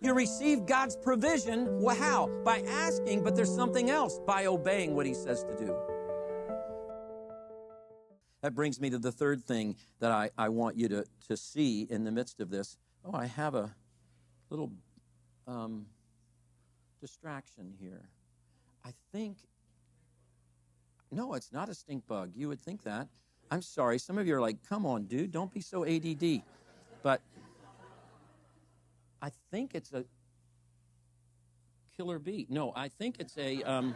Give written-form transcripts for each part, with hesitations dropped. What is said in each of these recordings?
You receive God's provision. Well, how? By asking, but there's something else, by obeying what he says to do. That brings me to the third thing that I want you to see in the midst of this. Oh, I have a little distraction here. I think, no, it's not a stink bug. You would think that. I'm sorry. Some of you are like, come on, dude, don't be so ADD. But I think it's a killer bee. No, I think it's a,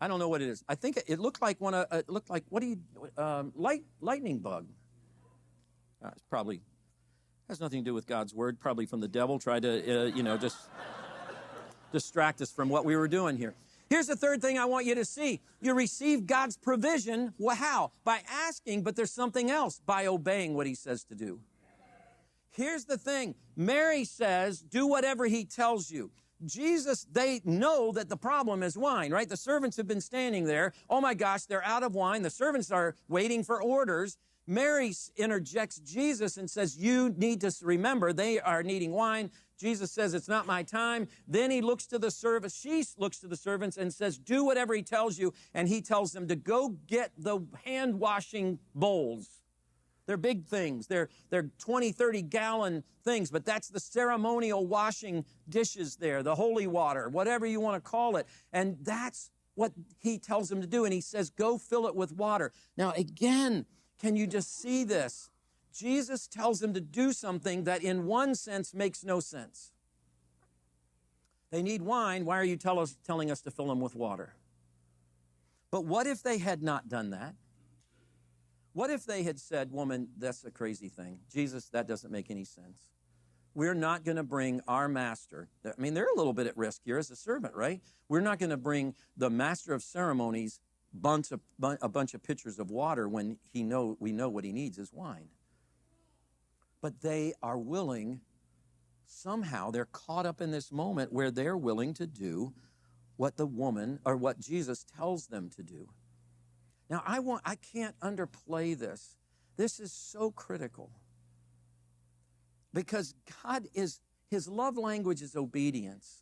I don't know what it is. I think it looked like lightning bug. It's probably has nothing to do with God's word. Probably from the devil, tried to, just distract us from what we were doing here. Here's the third thing I want you to see. You receive God's provision. Well, how? By asking, but there's something else, by obeying what he says to do. Here's the thing. Mary says, do whatever he tells you. Jesus, they know that the problem is wine, right? The servants have been standing there. Oh my gosh, they're out of wine. The servants are waiting for orders. Mary interjects Jesus and says, you need to remember they are needing wine. Jesus says, it's not my time. Then he looks to the servants. She looks to the servants and says, do whatever he tells you. And he tells them to go get the hand washing bowls. They're big things. They're 20, 30-gallon things, but that's the ceremonial washing dishes there, the holy water, whatever you want to call it. And that's what he tells them to do. And he says, go fill it with water. Now, again, can you just see this? Jesus tells them to do something that in one sense makes no sense. They need wine. Why are you telling us to fill them with water? But what if they had not done that? What if they had said, woman, that's a crazy thing. Jesus, that doesn't make any sense. We're not going to bring our master. I mean, they're a little bit at risk here as a servant, right? We're not going to bring the master of ceremonies a bunch of pitchers of water when we know what he needs is wine. But they are willing, somehow they're caught up in this moment where they're willing to do what the woman or what Jesus tells them to do. Now, I can't underplay this. This is so critical. Because his love language is obedience.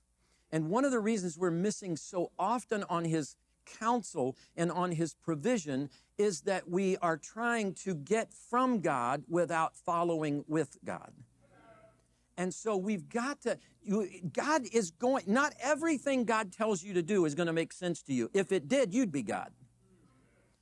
And one of the reasons we're missing so often on his counsel and on his provision is that we are trying to get from God without following with God. And so we've got to, not everything God tells you to do is going to make sense to you. If it did, you'd be God.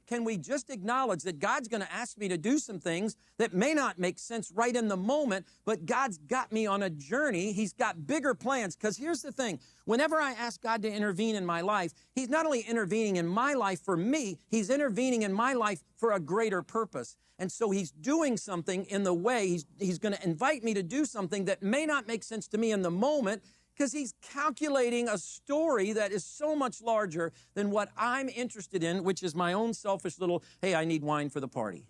Can we just acknowledge that God's going to ask me to do some things that may not make sense right in the moment, but God's got me on a journey. He's got bigger plans. Because here's the thing. Whenever I ask God to intervene in my life, he's not only intervening in my life for me, he's intervening in my life for a greater purpose. And so he's doing something in the way. He's going to invite me to do something that may not make sense to me in the moment, because he's calculating a story that is so much larger than what I'm interested in, which is my own selfish little, hey, I need wine for the party.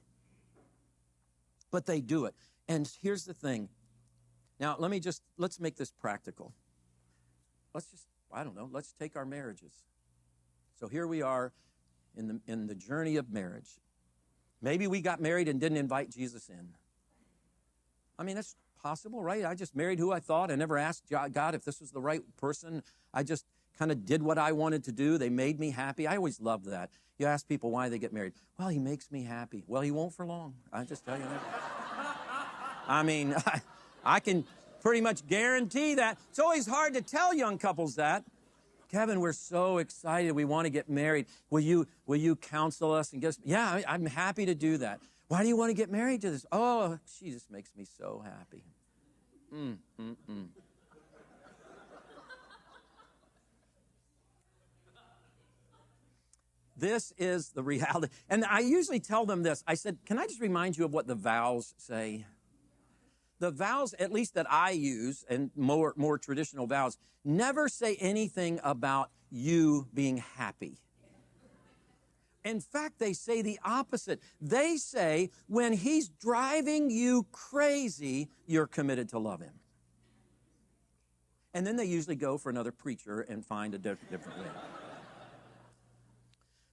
But they do it. And here's the thing. Now, let's make this practical. Let's take our marriages. So here we are in the journey of marriage. Maybe we got married and didn't invite Jesus in. I mean, that's possible, right? I just married who I thought. I never asked God if this was the right person. I just kind of did what I wanted to do. They made me happy. I always loved that. You ask people why they get married. Well, he makes me happy. Well, he won't for long. I just tell you that. I mean, I can pretty much guarantee that. It's always hard to tell young couples that. Kevin, we're so excited. We want to get married. Will you counsel us and get us? Yeah, I'm happy to do that. Why do you want to get married to this? Oh, she just makes me so happy. This is the reality. And I usually tell them this. I said, can I just remind you of what the vows say? The vows, at least that I use, and more traditional vows, never say anything about you being happy. In fact, they say the opposite. They say when he's driving you crazy, you're committed to love him. And then they usually go for another preacher and find a different way.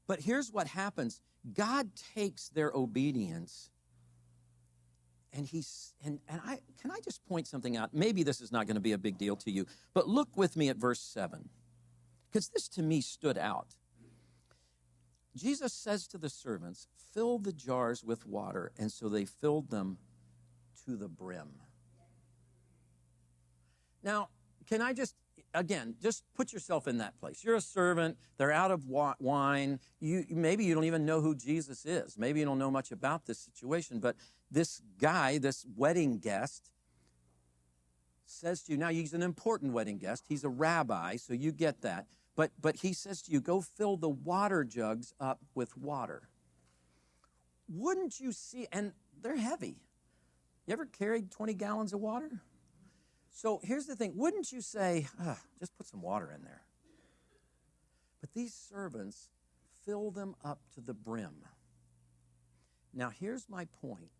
But here's what happens. God takes their obedience and can I just point something out? Maybe this is not going to be a big deal to you, but look with me at verse 7, because this to me stood out. Jesus says to the servants, fill the jars with water, and so they filled them to the brim. Now, can I just put yourself in that place. You're a servant. They're out of wine. Maybe you don't even know who Jesus is. Maybe you don't know much about this situation, but this guy, this wedding guest, says to you, now he's an important wedding guest. He's a rabbi, so you get that. But he says to you, go fill the water jugs up with water. Wouldn't you see, and they're heavy. You ever carried 20 gallons of water? So here's the thing. Wouldn't you say, just put some water in there? But these servants fill them up to the brim. Now here's my point.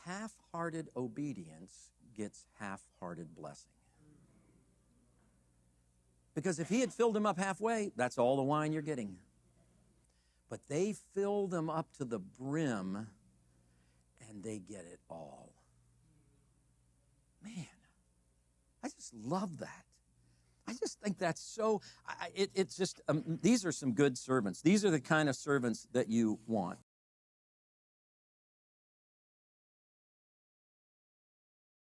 Half-hearted obedience gets half-hearted blessing. Because if he had filled them up halfway, that's all the wine you're getting. But they fill them up to the brim, and they get it all. Man, I just love that. I just think that's so, it's just, these are some good servants. These are the kind of servants that you want.